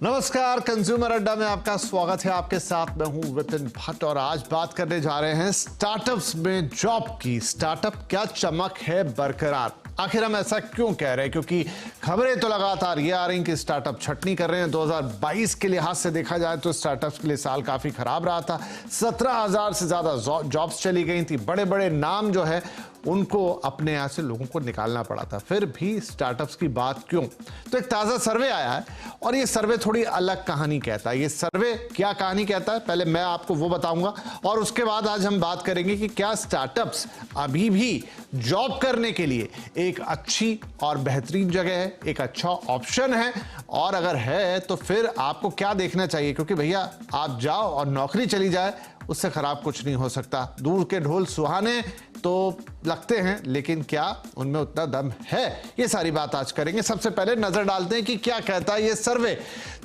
नमस्कार, कंज्यूमर अड्डा में आपका स्वागत है। आपके साथ मैं हूं विपिन भट्ट और आज बात करने जा रहे हैं स्टार्टअप्स में जॉब की। स्टार्टअप क्या चमक है बरकरार? आखिर हम ऐसा क्यों कह रहे हैं? क्योंकि खबरें तो लगातार ये आ रही कि स्टार्टअप छटनी कर रहे हैं। 2022 के लिहाज से देखा जाए तो स्टार्टअप्स के लिए साल काफी खराब रहा था। 17,000 से ज्यादा जॉब्स चली गई थी। बड़े बड़े नाम जो है उनको अपने यहां से लोगों को निकालना पड़ा था। फिर भी स्टार्टअप्स की बात क्यों? तो एक ताजा सर्वे आया है और ये सर्वे थोड़ी अलग कहानी कहता है। ये सर्वे क्या कहानी कहता है पहले मैं आपको वो बताऊंगा और उसके बाद आज हम बात करेंगे कि क्या स्टार्टअप्स अभी भी जॉब करने के लिए एक अच्छी और बेहतरीन जगह है, एक अच्छा ऑप्शन है, और अगर है तो फिर आपको क्या देखना चाहिए। क्योंकि भैया आप जाओ और नौकरी चली जाए, उससे खराब कुछ नहीं हो सकता। दूर के ढोल सुहाने तो लगते हैं, लेकिन क्या उनमें उतना दम है? ये सारी बात आज करेंगे। सबसे पहले नजर डालते हैं कि क्या कहता है ये सर्वे।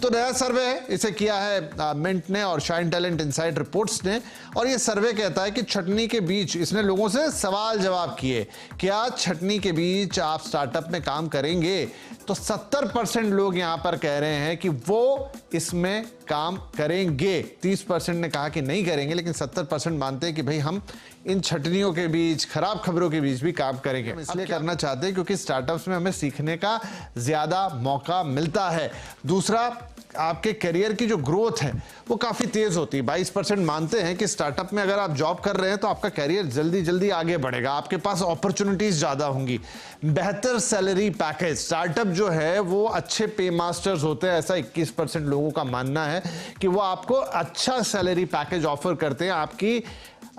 तो नया सर्वे है, इसे किया है मिंट ने और शाइन टैलेंट इनसाइड रिपोर्ट्स ने, और ये सर्वे कहता है कि छटनी के बीच इसने लोगों से सवाल जवाब किए, क्या छटनी के बीच आप स्टार्टअप में काम करेंगे? तो 70% लोग यहां पर कह रहे हैं कि वो इसमें काम करेंगे। 30% ने कहा कि नहीं करेंगे, लेकिन 70% मानते हैं कि भाई हम इन छटनियों के बीच, खराब खबरों के बीच भी काम करेंगे। इसलिए करना चाहते हैं क्योंकि स्टार्टअप्स में हमें सीखने का ज्यादा मौका मिलता है। दूसरा, आपके करियर की जो ग्रोथ है वो काफी तेज होती है। 22% मानते हैं कि स्टार्टअप में अगर आप जॉब कर रहे हैं तो आपका करियर जल्दी जल्दी आगे बढ़ेगा, आपके पास अपॉर्चुनिटीज ज्यादा होंगी। बेहतर सैलरी पैकेज, स्टार्टअप जो है वो अच्छे पे मास्टर्स होते हैं, ऐसा 21% लोगों का मानना है कि वो आपको अच्छा सैलरी पैकेज ऑफर करते हैं आपकी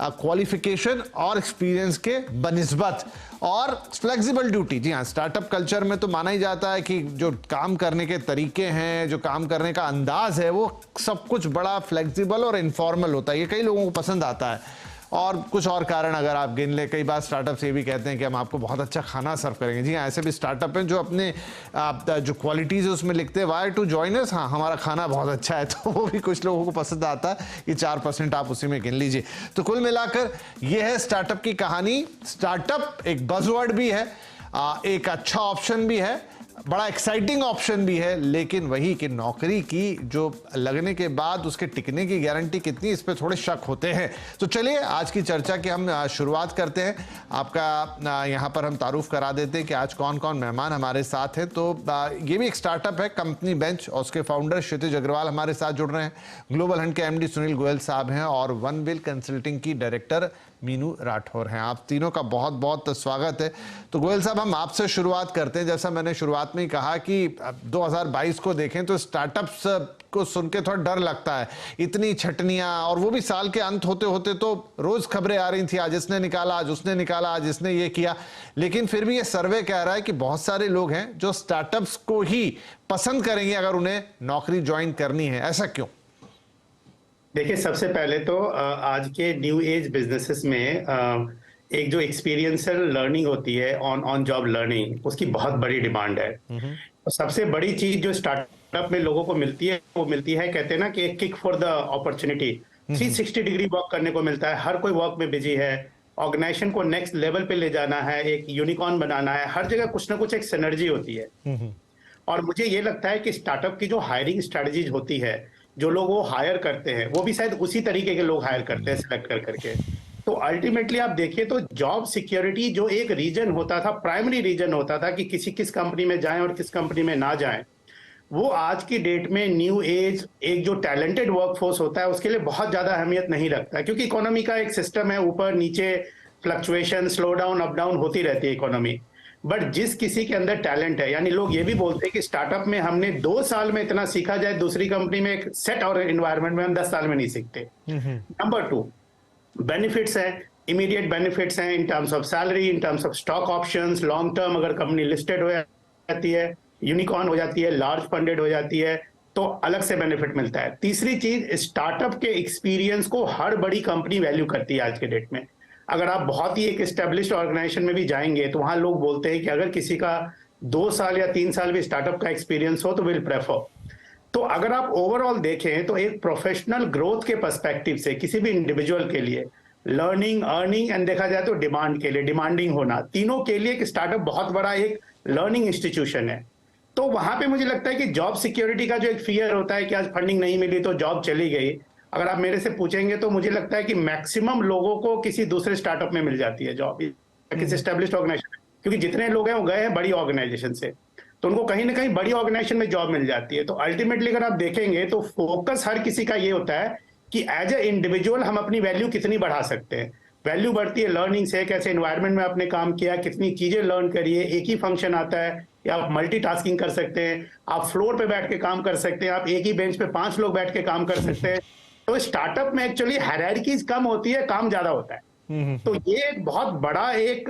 क्वालिफिकेशन और एक्सपीरियंस के बनिस्बत। और फ्लेक्सिबल ड्यूटी, जी हाँ, स्टार्टअप कल्चर में तो माना ही जाता है कि जो काम करने के तरीके हैं, जो काम करने का अंदाज है, वो सब कुछ बड़ा फ्लेक्सिबल और इनफॉर्मल होता है। ये कई लोगों को पसंद आता है। और कुछ और कारण अगर आप गिन ले, कई बार स्टार्टअप्स ये भी कहते हैं कि हम आपको बहुत अच्छा खाना सर्व करेंगे। जी हाँ, ऐसे भी स्टार्टअप हैं जो अपने जो क्वालिटीज है उसमें लिखते हैं वाई टू जॉइन अस, हाँ हमारा खाना बहुत अच्छा है, तो वो भी कुछ लोगों को पसंद आता है। ये 4% आप उसी में गिन लीजिए। तो कुल मिलाकर ये है स्टार्टअप की कहानी। स्टार्टअप एक बज़वर्ड भी है, एक अच्छा ऑप्शन भी है, बड़ा एक्साइटिंग ऑप्शन भी है, लेकिन वही कि नौकरी की जो लगने के बाद उसके टिकने की गारंटी कितनी, इस पे थोड़े शक होते हैं। तो चलिए आज की चर्चा की हम शुरुआत करते हैं। आपका यहाँ पर हम तारुफ करा देते हैं कि आज कौन कौन मेहमान हमारे साथ हैं। तो ये भी एक स्टार्टअप है, कंपनी बेंच, और उसके फाउंडर क्षितिज अग्रवाल हमारे साथ जुड़ रहे हैं। ग्लोबल हंट के एमडी सुनील गोयल साहब हैं और वन विल कंसल्टिंग की डायरेक्टर मीनू राठौर हैं। आप तीनों का बहुत बहुत स्वागत है। तो गोयल साहब, हम आपसे शुरुआत करते हैं। जैसा मैंने शुरुआत में ही कहा कि 2022 को देखें तो स्टार्टअप्स को सुन के थोड़ा डर लगता है, इतनी छटनियां, और वो भी साल के अंत होते होते तो रोज खबरें आ रही थी, आज इसने निकाला, आज उसने निकाला, आज इसने ये किया। लेकिन फिर भी ये सर्वे कह रहा है कि बहुत सारे लोग हैं जो स्टार्टअप्स को ही पसंद करेंगे अगर उन्हें नौकरी ज्वाइन करनी है। ऐसा क्यों? देखिए, सबसे पहले तो आज के न्यू एज बिजनेसेस में एक जो एक्सपीरियंशियल लर्निंग होती है, ऑन जॉब लर्निंग, उसकी बहुत बड़ी डिमांड है। तो सबसे बड़ी चीज जो स्टार्टअप में लोगों को मिलती है वो मिलती है, कहते हैं ना कि एक kick for the opportunity. 360 degree work करने को मिलता है। हर कोई वर्क में बिजी है, ऑर्गेनाइजेशन को नेक्स्ट लेवल पे ले जाना है, एक यूनिकॉर्न बनाना है, हर जगह कुछ ना कुछ एक सिनर्जी होती है। और मुझे ये लगता है कि स्टार्टअप की जो हायरिंग स्ट्रेटजीज होती है, जो लोग वो हायर करते हैं, वो भी शायद उसी तरीके के लोग हायर करते हैं सिलेक्ट कर करके। तो अल्टीमेटली आप देखिए तो जॉब सिक्योरिटी जो एक रीजन होता था, प्राइमरी रीजन होता था कि किस कंपनी में जाएं और किस कंपनी में ना जाएं, वो आज की डेट में न्यू एज एक जो टैलेंटेड वर्कफोर्स होता है उसके लिए बहुत ज्यादा अहमियत नहीं रखता है। क्योंकि इकोनॉमी का एक सिस्टम है, ऊपर नीचे fluctuation, slow down up down होती रहती है इकोनॉमी। बट जिस किसी के अंदर टैलेंट है, यानी लोग ये भी बोलते हैं कि स्टार्टअप में हमने 2 साल में इतना सीखा जाए, दूसरी कंपनी में एक सेट और एनवायरनमेंट में हम 10 साल में नहीं सीखते। नंबर 2, बेनिफिट्स है, इमीडिएट बेनिफिट्स हैं in terms of salary, in terms of stock options, long term अगर कंपनी लिस्टेड हो जाती है, यूनिकॉर्न हो जाती है, लार्ज फंडेड हो जाती है, तो अलग से बेनिफिट मिलता है। तीसरी चीज, स्टार्टअप के एक्सपीरियंस को हर बड़ी कंपनी वैल्यू करती है आज के डेट में। अगर आप बहुत ही एक एस्टेब्लिश्ड ऑर्गेनाइजेशन में भी जाएंगे तो वहां लोग बोलते हैं कि अगर किसी का 2 साल या 3 साल भी स्टार्टअप का एक्सपीरियंस हो तो विल प्रेफर। तो अगर आप ओवरऑल देखें तो एक प्रोफेशनल ग्रोथ के पर्सपेक्टिव से किसी भी इंडिविजुअल के लिए लर्निंग, अर्निंग एंड देखा जाए तो डिमांड के लिए, डिमांडिंग होना, तीनों के लिए एक स्टार्टअप बहुत बड़ा एक लर्निंग इंस्टीट्यूशन है। तो वहां पे मुझे लगता है कि जॉब सिक्योरिटी का जो एक फियर होता है कि आज फंडिंग नहीं मिली तो जॉब चली गई, अगर आप मेरे से पूछेंगे तो मुझे लगता है कि मैक्सिमम लोगों को किसी दूसरे स्टार्टअप में मिल जाती है जॉब, किसी एस्टेब्लिश्ड ऑर्गेनाइजेशन, क्योंकि जितने लोग हैं वो गए हैं बड़ी ऑर्गेनाइजेशन से, तो उनको कहीं ना कहीं बड़ी ऑर्गेनाइजेशन में जॉब मिल जाती है। तो अल्टीमेटली अगर आप देखेंगे तो फोकस हर किसी का ये होता है कि एज ए इंडिविजुअल हम अपनी वैल्यू कितनी बढ़ा सकते हैं। वैल्यू बढ़ती है लर्निंग से, कैसे एनवायरनमेंट में आपने काम किया, कितनी चीजें लर्न करिए, एक ही फंक्शन आता है या आप मल्टीटास्किंग कर सकते हैं, आप फ्लोर पे बैठ के काम कर सकते हैं, आप एक ही बेंच पे 5 लोग बैठ के काम कर सकते हैं। तो स्टार्टअप में एक्चुअली हायरार्कीज कम होती है, काम ज्यादा होता है। तो ये एक बहुत बड़ा एक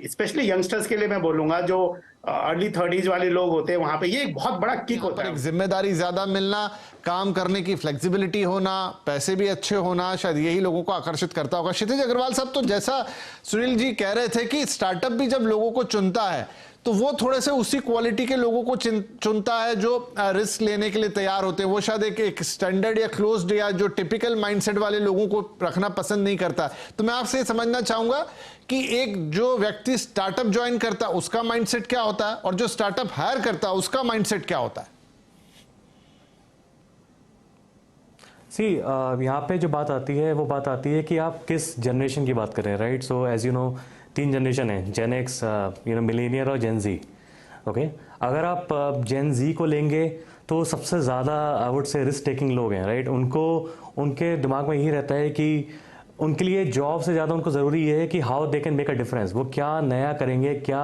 स्पेशली यंगस्टर्स के लिए मैं बोलूंगा जो अर्ली 30s वाले लोग होते हैं, वहां पे ये एक बहुत बड़ा किक होता है। जिम्मेदारी ज्यादा मिलना, काम करने की फ्लेक्सिबिलिटी होना, पैसे भी अच्छे होना, शायद यही लोगों को आकर्षित करता होगा। क्षितिज अग्रवाल साहब, तो जैसा सुनील जी कह रहे थे कि स्टार्टअप भी जब लोगों को चुनता है तो वो थोड़े से उसी क्वालिटी के लोगों को चुनता है जो रिस्क लेने के लिए तैयार होते हैं। वो शायद एक स्टैंडर्ड या क्लोज्ड या जो टिपिकल माइंडसेट वाले लोगों को रखना पसंद नहीं करता। तो मैं आपसे समझना चाहूंगा कि एक जो व्यक्ति स्टार्टअप ज्वाइन करता है उसका माइंडसेट क्या होता है और जो स्टार्टअप हायर करता है उसका माइंडसेट क्या होता है? यहाँ पे जो बात आती है वो बात आती है कि आप किस जनरेशन की बात करें, right? So as you know 3 generation है, जेन एक्स, मिलेनियर और जेन जी। ओके, अगर आप जेन जी को लेंगे तो सबसे ज़्यादा I would say risk taking लोग हैं, राइट? उनके दिमाग में यही रहता है कि उनके लिए जॉब से ज़्यादा उनको ज़रूरी ये है कि how they can make a difference, वो क्या नया करेंगे, क्या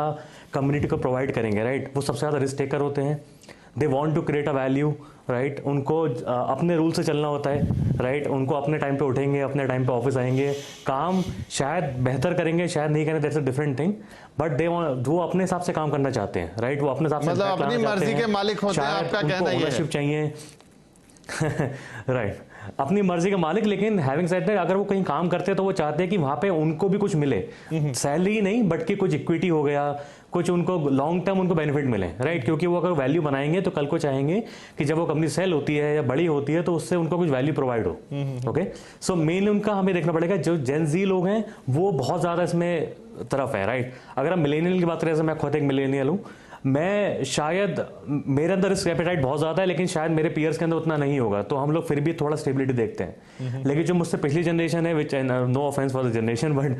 कम्युनिटी को प्रोवाइड करेंगे, राइट? वो सबसे ज़्यादा रिस्क टेकर होते हैं। They want to create a value, right? उनको अपने रूल से चलना होता है, राइट? उनको अपने टाइम पे उठेंगे, अपने टाइम पे ऑफिस आएंगे, काम शायद बेहतर करेंगे, शायद नहीं करें, that's a different thing, but वो अपने हिसाब से काम करना चाहते हैं, राइट? वो अपने हिसाब से मतलब अपनी मर्जी के मालिक होते हैं, आपका कहना ये है। चाहिए राइट, अपनी मर्जी के मालिक। लेकिन हैविंग सेड दैट, अगर वो कहीं काम करते हैं तो वो चाहते हैं कि वहां पे उनको भी कुछ मिले, सैलरी नहीं बट कि कुछ इक्विटी हो गया, कुछ उनको लॉन्ग टर्म उनको बेनिफिट मिले, राइट? क्योंकि वो अगर वैल्यू बनाएंगे तो कल को चाहेंगे कि जब वो कंपनी सेल होती है या बड़ी होती है तो उससे उनको कुछ वैल्यू प्रोवाइड हो। ओके, सो मेनली उनका हमें देखना पड़ेगा। जो जेन जी लोग हैं वो बहुत ज्यादा इसमें तरफ है, राइट? अगर हम मिलेनियल की बात करें, जैसे मैं खुद एक मिलेनियल हूँ, मैं शायद मेरे अंदर रिस्क एपेटाइट बहुत ज्यादा है, लेकिन शायद मेरे पीयर्स के अंदर उतना नहीं होगा, तो हम लोग फिर भी थोड़ा स्टेबिलिटी देखते हैं। लेकिन जो मुझसे पिछली जनरेशन है, which no offence for the generation, but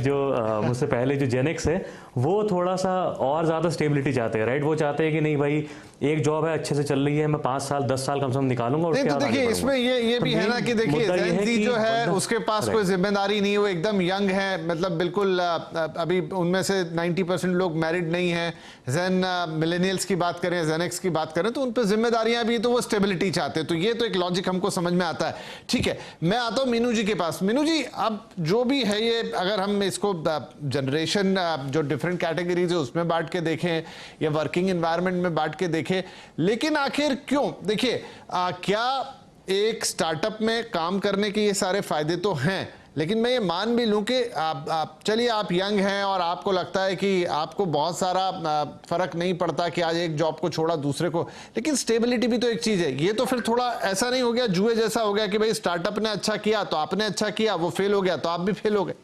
जो मुझसे पहले जो जेन एक्स है वो थोड़ा सा और ज्यादा स्टेबिलिटी चाहते हैं, राइट? वो चाहते हैं कि नहीं भाई, एक जॉब है अच्छे से चल रही है, मैं 5 साल 10 साल कम से कम निकालूंगा। और तो देखिए इसमें ये भी है ना कि देखिए जेन जी जो है उसके पास कोई जिम्मेदारी नहीं है, वो एकदम यंग है, मतलब बिल्कुल अभी उनमें से 90% लोग मैरिड नहीं है। जेन मिलेनियल्स की बात करें, जेन एक्स की बात करें तो उन पर जिम्मेदारियां भी, तो वो स्टेबिलिटी चाहते हैं। तो ये तो एक लॉजिक हमको समझ में आता है। ठीक है, मैं आता हूं मीनू जी के पास। मीनू जी, अब जो भी है ये, अगर हम इसको जनरेशन जो डिफरेंट कैटेगरीज है उसमें बांट के देखें या वर्किंग एनवायरनमेंट में बांट के देखें, लेकिन आखिर क्यों? देखिए क्या एक स्टार्टअप में काम करने के ये सारे फायदे तो हैं, लेकिन मैं ये मान भी लूं कि चलिए आप यंग हैं और आपको लगता है कि आपको बहुत सारा फर्क नहीं पड़ता कि आज एक जॉब को छोड़ा दूसरे को, लेकिन स्टेबिलिटी भी तो एक चीज है। ये तो फिर थोड़ा ऐसा नहीं हो गया, जुए जैसा हो गया कि भाई स्टार्टअप ने अच्छा किया तो आपने अच्छा किया, वो फेल हो गया तो आप भी फेल हो गए।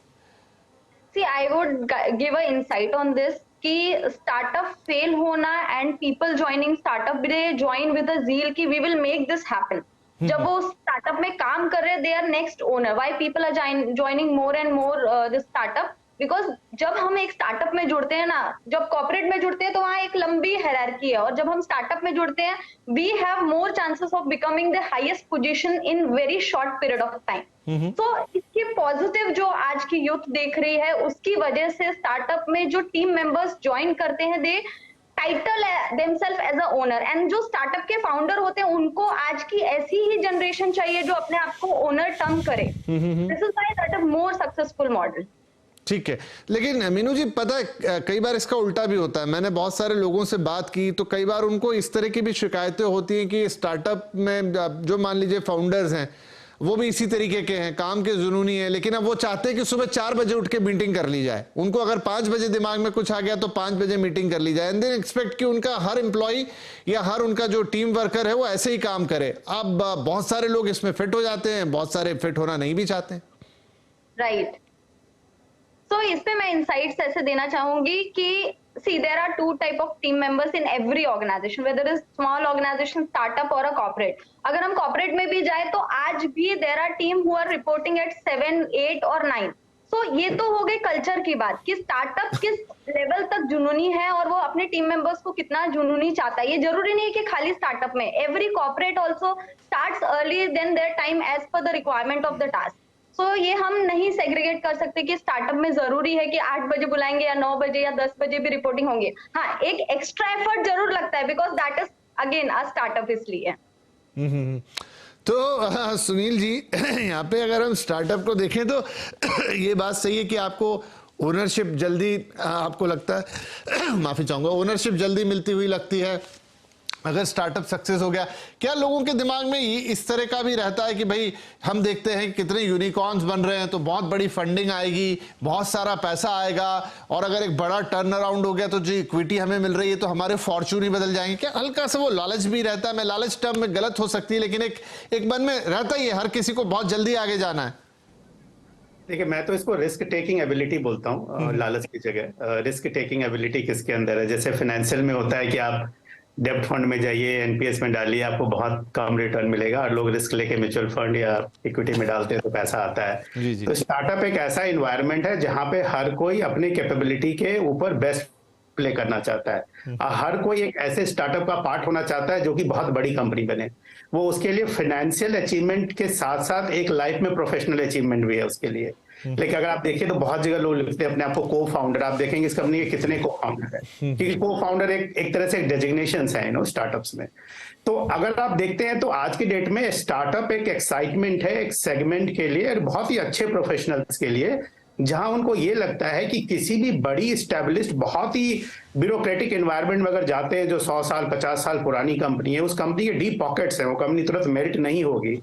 See, I would give an insight on this कि स्टार्टअप फेल होना and people joining startup, they join with a zeal कि we will make this happen. जब वो स्टार्टअप में काम कर रहे हैं, they are next owner. Why people are joining more and more this startup? Because जब हम एक स्टार्टअप में जुड़ते हैं ना, जब कॉर्पोरेट में जुड़ते हैं तो वहां एक लंबी हायरार्की है, और जब हम स्टार्टअप में जुड़ते हैं we have more chances of becoming the highest position in very short period of time. तो इसके पॉजिटिव जो आज की यूथ देख रही है, उसकी वजह से स्टार्टअप में जो टीम मेंबर्स ज्वाइन करते हैं, they title themselves as a owner. And जो स्टार्टअप के फाउंडर होते हैं उनको आज की ऐसी ही जनरेशन चाहिए जो अपने आप को ओनर टर्म करे। This is why that is more successful model. ठीक है, लेकिन मीनू जी पता है कई बार इसका उल्टा भी होता है। मैंने बहुत सारे लोगों से बात की तो कई बार उनको इस तरह की भी शिकायतें होती हैं कि स्टार्टअप में जो मान लीजिए फाउंडर्स हैं वो भी इसी तरीके के हैं, काम के जुनूनी है, लेकिन अब वो चाहते हैं कि सुबह 4 बजे उठ के मीटिंग कर ली जाए। उनको अगर 5 बजे दिमाग में कुछ आ गया तो 5 बजे मीटिंग कर ली जाए, एंड देन एक्सपेक्ट कि उनका हर एम्प्लॉय या हर उनका जो टीम वर्कर है वो ऐसे ही काम करे। अब बहुत सारे लोग इसमें फिट हो जाते हैं, बहुत सारे फिट होना नहीं भी चाहते हैं। राइट, तो इस पे मैं इंसाइट्स ऐसे देना चाहूंगी कि see, there are two type of team members in every organization, whether it's small organization, startup or a corporate. अगर हम corporate में भी जाए तो आज भी there are team who are reporting at 7, 8 और 9. So ये तो हो गई कल्चर की बात कि स्टार्टअप किस लेवल तक जुनूनी है और वो अपने टीम मेंबर्स को कितना जुनूनी चाहता है. ये जरूरी नहीं है कि खाली स्टार्टअप में. Every corporate also starts early then their time as per the requirement of the task. So ये हम नहीं सेग्रीगेट कर सकते कि स्टार्टअप में जरूरी है कि 8 बजे बुलाएंगे या 9 बजे या 10 बजे भी रिपोर्टिंग होंगे. हाँ, एक एक्स्ट्रा एफर्ट जरूर लगता है because that is again a startup. इसलिए तो सुनील जी, यहाँ पे अगर हम स्टार्टअप को देखें तो ये बात सही है कि आपको ओनरशिप जल्दी, आपको लगता है माफी चाहूंगा, ओनरशिप जल्दी मिलती हुई लगती है अगर स्टार्टअप सक्सेस हो गया. क्या लोगों के दिमाग में ये इस तरह का भी रहता है कि भाई हम देखते हैं कितने यूनिकॉर्न्स बन रहे हैं तो बहुत बड़ी फंडिंग आएगी, बहुत सारा पैसा आएगा, और अगर एक बड़ा टर्न अराउंड हो गया तो जो इक्विटी हमें मिल रही है तो हमारे फॉर्चून ही बदल जाएंगे? क्या हल्का सा वो लालच भी रहता है? मैं लालच टर्म में गलत हो सकती है, लेकिन एक मन में रहता ही है हर किसी को बहुत जल्दी आगे जाना है. देखिए, मैं तो इसको रिस्क टेकिंग एबिलिटी बोलता हूँ लालच की जगह. रिस्क टेकिंग एबिलिटी किसके अंदर है? जैसे फाइनेंशियल में होता है कि आप डेब्ट फंड में जाइए, एनपीएस में डालिए, आपको बहुत कम रिटर्न मिलेगा, और लोग रिस्क लेके म्यूचुअल फंड या इक्विटी में डालते हैं तो पैसा आता है. जी. तो स्टार्टअप एक ऐसा इन्वायरमेंट है जहां पे हर कोई अपनी कैपेबिलिटी के ऊपर बेस्ट प्ले करना चाहता है. हर कोई एक ऐसे स्टार्टअप का पार्ट होना चाहता है जो कि बहुत बड़ी कंपनी बने. वो उसके लिए फाइनेंशियल अचीवमेंट के साथ साथ एक लाइफ में प्रोफेशनल अचीवमेंट भी है उसके लिए. लेकिन अगर आप देखिए तो बहुत जगह लोग लिखते हैं अपने आप को को फाउंडर. आप देखेंगे इस कंपनी के कितने को फाउंडर है, क्योंकि को फाउंडर एक तरह से डेजिग्नेशन है स्टार्टअप्स में. तो अगर आप देखते हैं तो आज की डेट में स्टार्टअप एक एक्साइटमेंट है एक सेगमेंट के लिए, और बहुत ही अच्छे प्रोफेशनल्स के लिए, जहां उनको ये लगता है कि किसी भी बड़ी स्टैब्लिश्ड बहुत ही ब्यूरोक्रेटिक एनवायरनमेंट में अगर जाते हैं जो 100 साल 50 साल पुरानी कंपनी है, उस कंपनी के डीप पॉकेट्स हैं, वो कंपनी तुरंत मेरिट नहीं होगी,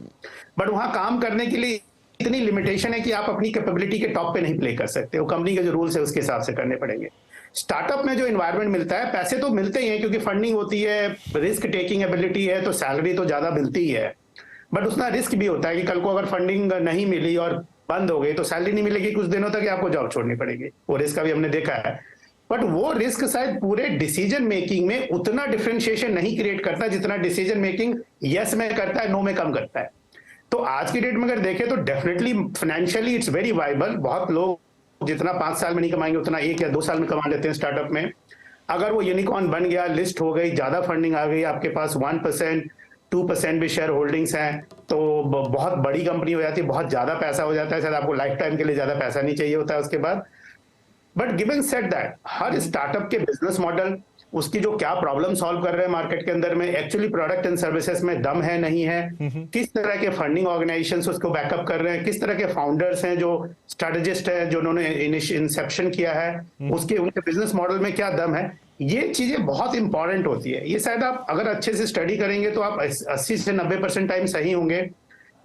बट वहां काम करने के लिए इतनी लिमिटेशन है कि आप अपनी कैपेबिलिटी के टॉप पे नहीं प्ले कर सकते. वो कंपनी के जो रूल्स है उसके हिसाब से करने पड़ेंगे. स्टार्टअप में जो एनवायरनमेंट मिलता है, पैसे तो मिलते ही हैं क्योंकि फंडिंग होती है, रिस्क टेकिंग एबिलिटी है, तो सैलरी तो ज्यादा मिलती ही है, बट उसका रिस्क भी होता है कि कल को अगर फंडिंग नहीं मिली और बंद हो गई तो सैलरी नहीं मिलेगी कुछ दिनों तक, आपको जॉब छोड़नी पड़ेगी. वो रिस्क अभी हमने देखा है. बट वो रिस्क शायद पूरे डिसीजन मेकिंग में उतना डिफरेंशिएशन नहीं क्रिएट करता जितना डिसीजन मेकिंग यस में करता है, नो में कम करता है. तो आज की डेट में अगर देखें तो definitely financially it's very viable. बहुत लोग जितना 5 साल में नहीं कमाएंगे उतना 1 या 2 साल में कमा लेते हैं स्टार्टअप में. अगर वो यूनिकॉर्न बन गया, लिस्ट हो गई, ज्यादा फंडिंग आ गई, आपके पास 1% 2% भी शेयर होल्डिंग्स हैं, तो बहुत बड़ी कंपनी हो जाती है, बहुत ज्यादा पैसा हो जाता है. शायद आपको लाइफ टाइम के लिए ज्यादा पैसा नहीं चाहिए होता है उसके बाद. But given set that, her startup के बिजनेस मॉडल, उसकी जो क्या प्रॉब्लम सॉल्व कर रहे हैं मार्केट के अंदर में, एक्चुअली प्रोडक्ट एंड सर्विसेज में दम है नहीं है, किस तरह के फंडिंग ऑर्गेनाइजेशंस उसको बैकअप कर रहे हैं, किस तरह के फाउंडर्स हैं जो स्ट्रेटेजिस्ट हैं जो उन्होंने इंसेप्शन किया है, उसके उनके बिजनेस मॉडल में क्या दम है, ये चीजें बहुत इंपॉर्टेंट होती है. ये शायद आप अगर अच्छे से स्टडी करेंगे तो आप 80 से 90% टाइम सही होंगे,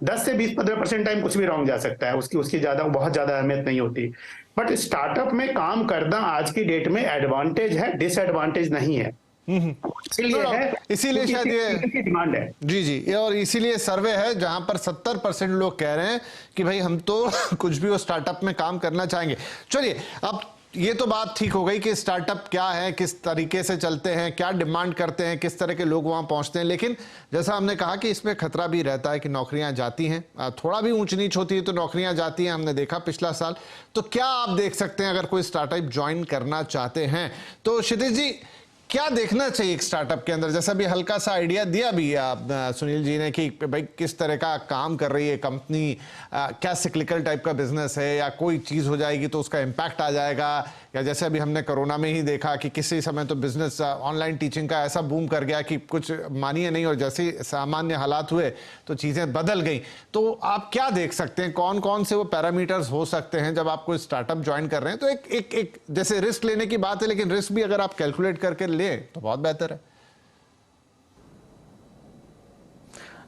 10 से 20-15% टाइम कुछ भी रॉन्ग जा सकता है, उसकी ज्यादा बहुत ज्यादा अहमियत नहीं होती. बट स्टार्टअप में काम करना आज की डेट में एडवांटेज है, डिसएडवांटेज नहीं है. इसीलिए शायद ये डिमांड है. जी, और इसीलिए सर्वे है जहां पर 70% लोग कह रहे हैं कि भाई हम तो कुछ भी वो स्टार्टअप में काम करना चाहेंगे. चलिए, अब ये तो बात ठीक हो गई कि स्टार्टअप क्या है, किस तरीके से चलते हैं, क्या डिमांड करते हैं, किस तरह के लोग वहां पहुंचते हैं. लेकिन जैसा हमने कहा कि इसमें खतरा भी रहता है कि नौकरियां जाती हैं, थोड़ा भी ऊंच नीच होती है तो नौकरियां जाती हैं. हमने देखा पिछला साल. तो क्या आप देख सकते हैं अगर कोई स्टार्टअप ज्वाइन करना चाहते हैं तो क्षितिज जी क्या देखना चाहिए एक स्टार्टअप के अंदर? जैसा भी हल्का सा आइडिया दिया भी आप सुनील जी ने कि भाई किस तरह का काम कर रही है कंपनी, क्या सिक्लिकल टाइप का बिजनेस है, या कोई चीज हो जाएगी तो उसका इम्पैक्ट आ जाएगा, या जैसे अभी हमने कोरोना में ही देखा कि किसी समय तो बिजनेस ऑनलाइन टीचिंग का ऐसा बूम कर गया कि कुछ मानिए नहीं, और जैसे सामान्य हालात हुए तो चीजें बदल गई. तो आप क्या देख सकते हैं, कौन कौन से वो पैरामीटर्स हो सकते हैं जब आप कोई स्टार्टअप ज्वाइन कर रहे हैं? तो एक जैसे रिस्क लेने की बात है, लेकिन रिस्क भी अगर आप कैलकुलेट करके ले तो बहुत बेहतर है.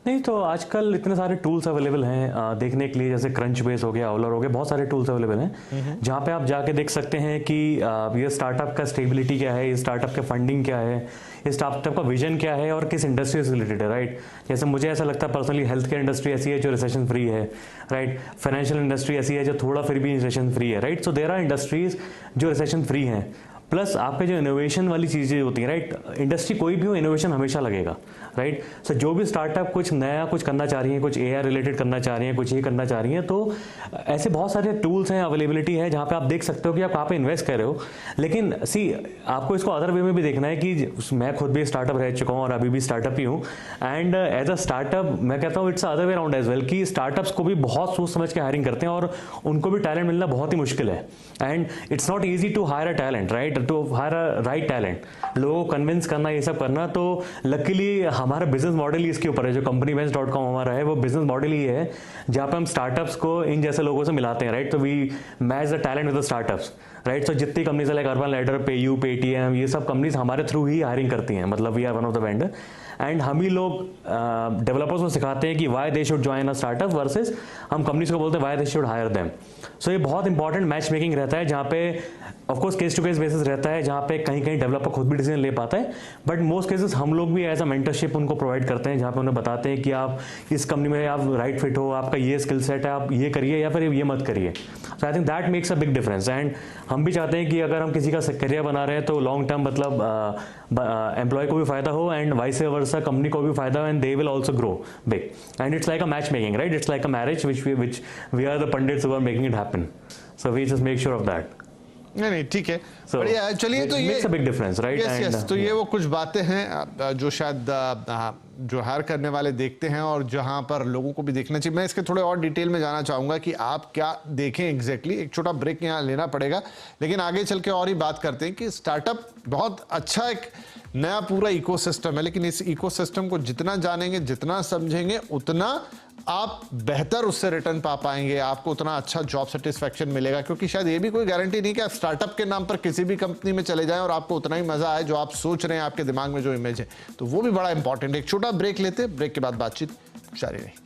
नहीं तो आजकल इतने सारे टूल्स अवेलेबल हैं देखने के लिए, जैसे क्रंच बेस हो गया, औलर हो गया, बहुत सारे टूल्स अवेलेबल हैं जहां पे आप जाके देख सकते हैं कि ये स्टार्टअप का स्टेबिलिटी क्या है, ये स्टार्टअप का फंडिंग क्या है, ये स्टार्टअप का विजन क्या है, और किस इंडस्ट्री से रिलेटेड है. राइट, जैसे मुझे ऐसा लगता है पर्सनली हेल्थ केयर इंडस्ट्री ऐसी है जो रिसेशन फ्री है. राइट, फाइनेंशियल इंडस्ट्री ऐसी है जो थोड़ा फिर भी रिसेशन फ्री है. Right, so there are industries जो रिसेशन फ्री हैं. प्लस आपके जो इनोवेशन वाली चीज़ें होती हैं, राइट, इंडस्ट्री कोई भी हो, इनोवेशन हमेशा लगेगा, राइट। सो जो भी स्टार्टअप कुछ नया कुछ करना चाह रही हैं, कुछ एआई रिलेटेड करना चाह रही हैं, कुछ ये करना चाह रही हैं, तो ऐसे बहुत सारे टूल्स हैं, अवेलेबिलिटी है जहाँ पे आप देख सकते हो कि आप कहाँ पे इन्वेस्ट कर रहे हो। लेकिन सी आपको इसको अदर वे में भी देखना है कि मैं खुद भी स्टार्टअप रह चुका हूँ और अभी भी स्टार्टअप ही हूँ, एंड एज अ स्टार्टअप मैं कहता हूँ it's other way around as well कि स्टार्टअप्स को भी बहुत सोच समझ के हायरिंग करते हैं और उनको भी टैलेंट मिलना बहुत ही मुश्किल है, and it's not easy to hire a talent, right, to hire a right talent, लोगों को कन्विंस करना, ये सब करना। तो लकीली हमारा बिजनेस मॉडल ही इसके ऊपर है, जो companybench.com हमारा है, वो बिजनेस मॉडल ही है जहाँ पे हम स्टार्टअप्स को इन जैसे लोगों से मिलाते हैं, राइट। तो we match the talent with the startups, right. So जितनी companies like Urban Ladder, PayU, Paytm, ये सब कंपनीज हमारे थ्रू ही हायरिंग करती हैं, मतलब we are one of the vendor, and हम ही लोग डेवलपर्स को सिखाते हैं कि why they should join a startup versus हम कंपनीज को बोलते हैं why they should hire them. So ये बहुत इंपॉर्टेंट मैच मेकिंग रहता है, जहाँ पे of course case to case basis रहता है, जहाँ पे कहीं कहीं डेवलपर खुद भी डिसीजन ले पाता है, बट मोस्ट केसेस हम लोग भी एज अ मेंटरशिप उनको प्रोवाइड करते हैं, जहाँ पे उन्हें बताते हैं कि आप इस कंपनी में आप राइट फिट हो, आपका ये स्किल सेट है, आप ये करिए या फिर ये मत करिए। So I think that makes a big difference, and हम भी चाहते हैं कि अगर हम किसी का करियर बना रहे हैं तो लॉन्ग टर्म मतलब एम्प्लॉय को भी फायदा हो एंड वाइस वर्सा कंपनी को भी फायदा हो, and they will also grow big, and it's like a match making, right, it's like a marriage which we are the pandits who are making it happen, so we just make sure of that. नहीं ठीक है, So, बढ़िया है। चलिए, तो ये makes a big difference, right? Yes And, yes, तो ये वो कुछ बातें हैं जो शायद जो हायर करने वाले देखते हैं और जहां पर लोगों को भी देखना चाहिए। मैं इसके थोड़े और डिटेल में जाना चाहूंगा कि आप क्या देखें एग्जैक्टली। एक छोटा ब्रेक यहाँ लेना पड़ेगा, लेकिन आगे चल के और ही बात करते हैं कि स्टार्टअप बहुत अच्छा एक नया पूरा इकोसिस्टम है, लेकिन इस इकोसिस्टम को जितना जानेंगे, जितना समझेंगे, उतना आप बेहतर उससे रिटर्न पा पाएंगे, आपको उतना अच्छा जॉब सेटिस्फैक्शन मिलेगा, क्योंकि शायद ये भी कोई गारंटी नहीं कि आप स्टार्टअप के नाम पर किसी भी कंपनी में चले जाएं और आपको उतना ही मजा आए जो आप सोच रहे हैं, आपके दिमाग में जो इमेज है, तो वो भी बड़ा इंपॉर्टेंट है। एक छोटा ब्रेक लेते, ब्रेक के बाद बातचीत जारी रहेगी।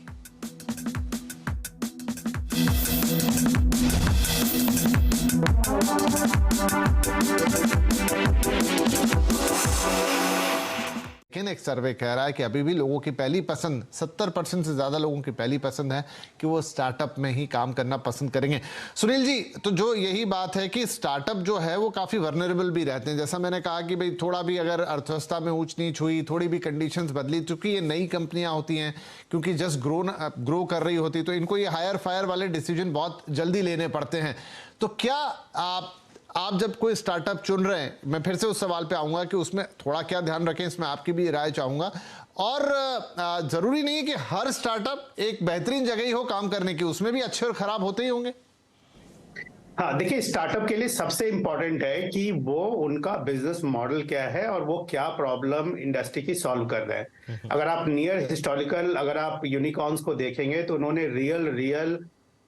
लेकिन एक सर्वे कह रहा है कि अभी भी लोगों की पहली पसंद, 70% से ज्यादा लोगों की पहली पसंद है कि वो स्टार्टअप में ही काम करना पसंद करेंगे। सुनील जी, तो जो यही बात है कि स्टार्टअप जो है वो काफी वर्नरेबल भी रहते हैं, जैसा मैंने कहा कि भाई थोड़ा भी अगर अर्थव्यवस्था में ऊंच नीच हुई, थोड़ी भी कंडीशंस बदली, क्योंकि ये नई कंपनियां होती हैं, क्योंकि जस्ट ग्रो कर रही होती, तो इनको ये हायर फायर वाले डिसीजन बहुत जल्दी लेने पड़ते हैं। तो क्या आप जब कोई स्टार्टअप चुन रहे हैं, मैं फिर से उस सवाल पे आऊंगा कि उसमें थोड़ा क्या ध्यान रखें, इसमें आपकी भी राय चाहूंगा। और जरूरी नहीं है कि हर स्टार्टअप एक बेहतरीन जगह ही हो काम करने की, उसमें भी अच्छे और खराब होते ही होंगे। हाँ, देखिए, स्टार्टअप के लिए सबसे इंपॉर्टेंट है कि वो उनका बिजनेस मॉडल क्या है और वो क्या प्रॉब्लम इंडस्ट्री की सॉल्व कर रहे हैं। अगर आप नियर हिस्टोरिकल, अगर आप यूनिकॉर्न्स को देखेंगे तो उन्होंने रियल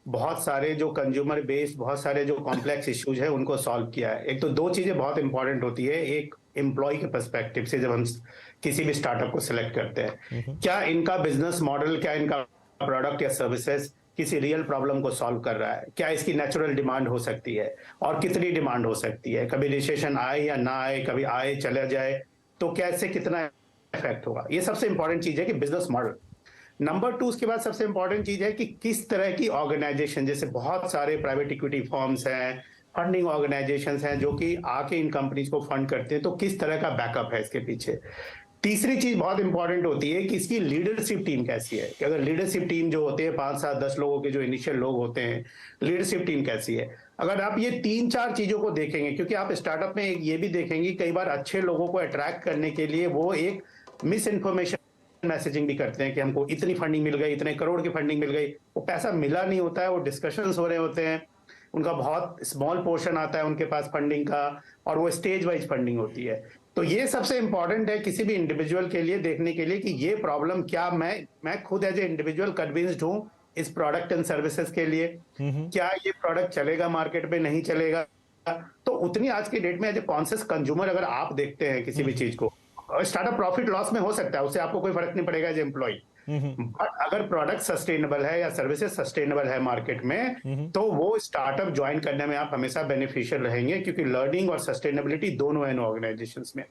बहुत सारे जो कंज्यूमर बेस्ड, बहुत सारे जो कॉम्प्लेक्स इश्यूज है उनको सॉल्व किया है। एक तो दो चीजें बहुत इंपॉर्टेंट होती है, एक एम्प्लॉय के पर्सपेक्टिव से जब हम किसी भी स्टार्टअप को सिलेक्ट करते हैं, क्या इनका बिजनेस मॉडल, क्या इनका प्रोडक्ट या सर्विसेज किसी रियल प्रॉब्लम को सॉल्व कर रहा है, क्या इसकी नेचुरल डिमांड हो सकती है और कितनी डिमांड हो सकती है, कभी रिसेशन आए या ना आए, कभी आए चला जाए तो क्या इससे कितना इफेक्ट होगा। ये सबसे इंपॉर्टेंट चीज है कि बिजनेस मॉडल। नंबर 2, उसके बाद सबसे इंपॉर्टेंट चीज है कि किस तरह की ऑर्गेनाइजेशन, जैसे बहुत सारे प्राइवेट इक्विटी फर्म्स हैं, फंडिंग ऑर्गेनाइजेशंस हैं जो कि आके इन कंपनीज को फंड करते हैं, तो किस तरह का बैकअप है इसके पीछे। तीसरी चीज बहुत इंपॉर्टेंट होती है कि इसकी लीडरशिप टीम कैसी है, कि अगर लीडरशिप टीम जो होते हैं 5, 7, 10 लोगों के जो इनिशियल लोग होते हैं, लीडरशिप टीम कैसी है। अगर आप ये 3-4 चीजों को देखेंगे, क्योंकि आप स्टार्टअप में ये भी देखेंगे कई बार अच्छे लोगों को अट्रैक्ट करने के लिए वो एक मिस इन्फॉर्मेशन मैसेजिंग भी करते हैं कि हमको इतनी फंडिंग मिल गई, इतने करोड़ की फंडिंग मिल गई, वो पैसा मिला नहीं होता है, वो डिस्कशंस हो रहे होते हैं, उनका बहुत स्मॉल पोर्शन आता है उनके पास फंडिंग का, और वो स्टेज वाइज फंडिंग होती है। तो ये सबसे इंपॉर्टेंट है किसी भी इंडिविजुअल के लिए देखने के लिए कि ये प्रॉब्लम क्या, मैं खुद एज ए इंडिविजुअल कन्विंस्ड हूँ इस प्रोडक्ट एंड सर्विसेज के लिए, क्या ये प्रोडक्ट चलेगा मार्केट में, नहीं चलेगा। तो उतनी आज की डेट में एज ए कॉन्शियस कंज्यूमर अगर आप देखते हैं किसी भी चीज को, स्टार्टअप प्रॉफिट लॉस में हो सकता है, उससे आपको कोई फर्क नहीं पड़ेगा एज एम्प्लॉय, बट अगर प्रोडक्ट सस्टेनेबल है या सर्विसेज सस्टेनेबल है मार्केट में, तो वो स्टार्टअप ज्वाइन करने में आप हमेशा बेनिफिशियल रहेंगे, क्योंकि लर्निंग और सस्टेनेबिलिटी दोनों है इन ऑर्गेनाइजेशंस में।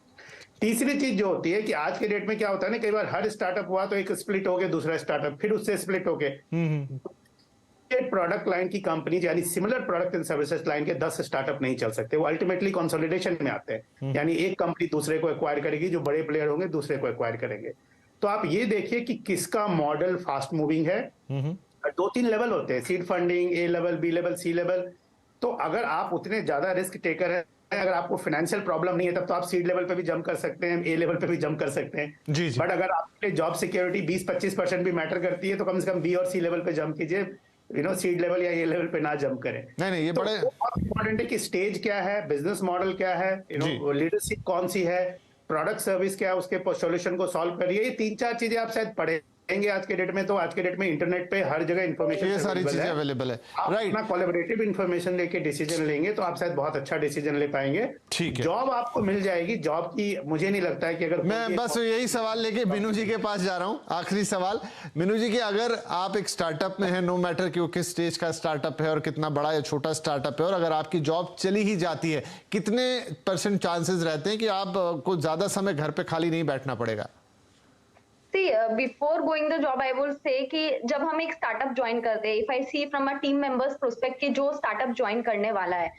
तीसरी चीज जो होती है कि आज के डेट में क्या होता है ना, कई बार हर स्टार्टअप हुआ तो एक स्प्लिट हो गया, दूसरा स्टार्टअप फिर उससे स्प्लिट हो गए, प्रोडक्ट लाइन की कंपनी यानी similar product and services line के 10 स्टार्टअप नहीं चल सकते, वो अल्टीमेटली कंसोलिडेशन में आते हैं, यानी एक कंपनी दूसरे को एक्वायर करेगी, जो बड़े प्लेयर होंगे दूसरे को एक्वायर करेंगे। तो आप ये देखिए कि किसका मॉडल फास्ट मूविंग है। 2-3 लेवल होते हैं, सीड फंडिंग, ए लेवल, बी लेवल, सी लेवल। तो अगर आप उतने ज्यादा रिस्क टेकर है, अगर आपको फाइनेंशियल प्रॉब्लम नहीं है, तब तो आप सीड लेवल पे भी जंप कर सकते हैं, ए लेवल पे भी जंप कर सकते हैं। जी। बट अगर आपके लिए जॉब सिक्योरिटी 20-25% भी मैटर करती है, तो कम से कम बी और सी लेवल पे जंप कीजिए, सीड लेवल या ए लेवल पे ना जंप करें। नहीं, ये तो बड़े बहुत इंपॉर्टेंट है कि स्टेज क्या है, बिजनेस मॉडल क्या है, लीडरशिप कौन सी है, प्रोडक्ट सर्विस क्या है, उसके सॉल्यूशन को सॉल्व करिए। ये 3-4 चीजें आप शायद पढ़ेंगे आज के डेट में। तो आज के डेट में इंटरनेट पे हर जगह इन्फॉर्मेशन, ये सारी चीजें अवेलेबल है, राइट। अपना कोलैबोरेटिव इन्फॉर्मेशन लेके डिसीजन लेंगे तो आप शायद बहुत अच्छा डिसीजन ले पाएंगे। ठीक है, जॉब आपको मिल जाएगी। जॉब की मुझे नहीं लगता है कि अगर मैं बस यही सवाल लेके मीनू जी के पास जा रहा हूं, आखिरी सवाल मीनू जी की, अगर आप एक स्टार्टअप में है, नो मैटर कि वो किस स्टेज का स्टार्टअप है और कितना बड़ा या छोटा स्टार्टअप है, और अगर आपकी जॉब चली ही जाती है, कितने % चांसेस रहते हैं कि आप को ज्यादा समय घर पे खाली नहीं बैठना पड़ेगा? See, before going the job, I will say कि जब हम एक स्टार्टअप ज्वाइन करते हैं, if I see from a team members perspective कि जो स्टार्टअप ज्वाइन करने वाला है,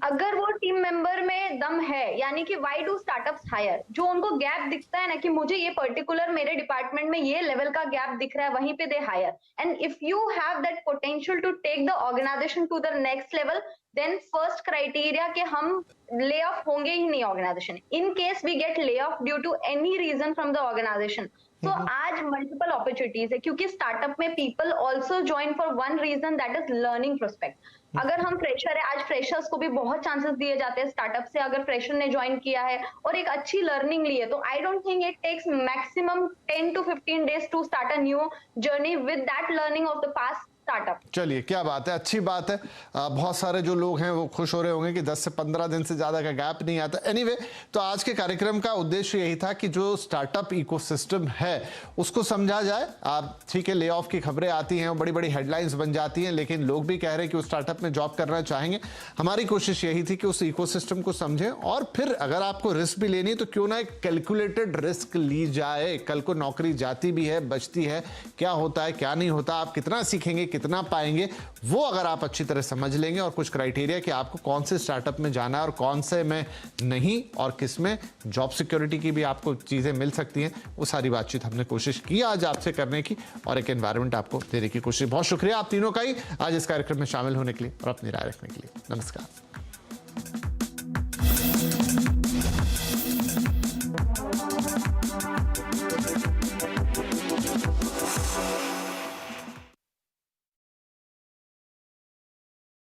अगर वो टीम मेंबर में दम है, यानी कि why do startups hire, जो उनको गैप दिखता है ना कि मुझे ये पर्टिकुलर मेरे डिपार्टमेंट में ये लेवल का गैप दिख रहा है, वहीं पे they hire. And if you have that potential to take the organisation to the next level, then first criteria कि हम ले ऑफ होंगे ही नहीं organisation. In case we get lay off due to any reason from the organisation, तो आज multiple opportunities है, क्योंकि startup में people also join for one reason, that is learning prospect. अगर हम फ्रेशर है, आज फ्रेशर्स को भी बहुत चांसेस दिए जाते हैं स्टार्टअप से, अगर फ्रेशर ने ज्वाइन किया है और एक अच्छी लर्निंग ली है, तो I don't think it takes maximum 10 to 15 days to start a new journey with that learning of the past startup. चलिए, क्या बात है, अच्छी बात है। बहुत सारे जो लोग हैं वो खुश हो रहे होंगे कि 10 से 15 दिन से ज़्यादा का गैप नहीं आता। एनीवे, तो आज के कार्यक्रम का उद्देश्य यही था कि जो स्टार्टअप इकोसिस्टम है उसको समझा जाए। आप ठीक है, ले ऑफ की खबरें आती हैं, बड़ी बड़ी हेडलाइंस बन जाती हैं, लेकिन लोग भी कह रहे हैं कि वो स्टार्टअप में जॉब करना चाहेंगे। हमारी कोशिश यही थी कि उस इकोसिस्टम को समझें, और फिर अगर आपको रिस्क भी लेनी है तो क्यों ना एक कैलकुलेटेड रिस्क ली जाए। कल को नौकरी जाती भी है, बचती है, क्या होता है क्या नहीं होता, आप कितना सीखेंगे, कितना पाएंगे, वो अगर आप अच्छी तरह समझ लेंगे, और कुछ क्राइटेरिया कि आपको कौन से स्टार्टअप में जाना है और कौन से में नहीं, और किस में जॉब सिक्योरिटी की भी आपको चीजें मिल सकती हैं, वो सारी बातचीत हमने कोशिश की आज आपसे करने की, और एक एनवायरनमेंट आपको देने की कोशिश। बहुत शुक्रिया आप तीनों का ही आज इस कार्यक्रम में शामिल होने के लिए और अपनी राय रखने के लिए। नमस्कार।